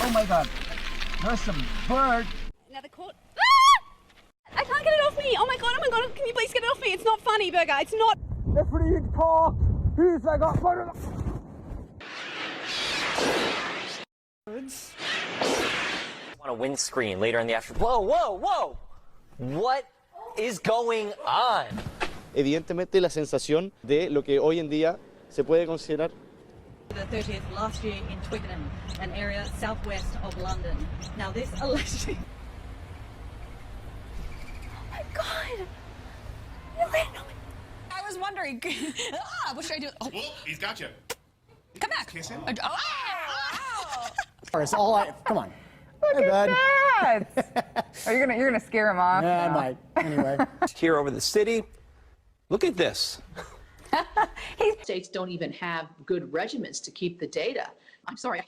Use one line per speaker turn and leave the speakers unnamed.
Oh my god. There's some bird.
Now the court. Ah! I can't get it off me. Oh my god, can you please get it off me? It's not funny, Burger. It's not.
The free talk. Who's I got bird?
On a windscreen later in the afternoon. Whoa, whoa, whoa! What is going on?
Evidentemente la sensación de lo que hoy en día se puede considerar
The 30th last year in Twickenham, an area southwest of London. Now this election.
Oh my god. You landed on me.
I was wondering. What should I do? Oh,
Well, he's got you.
come back.
Kiss him.
It's all come on.
Look at that! Are you gonna scare him off?
Yeah, I
now?
might. Anyway.
Here over the city. Look at this.
States don't even have good regimens to keep the data. I'm sorry.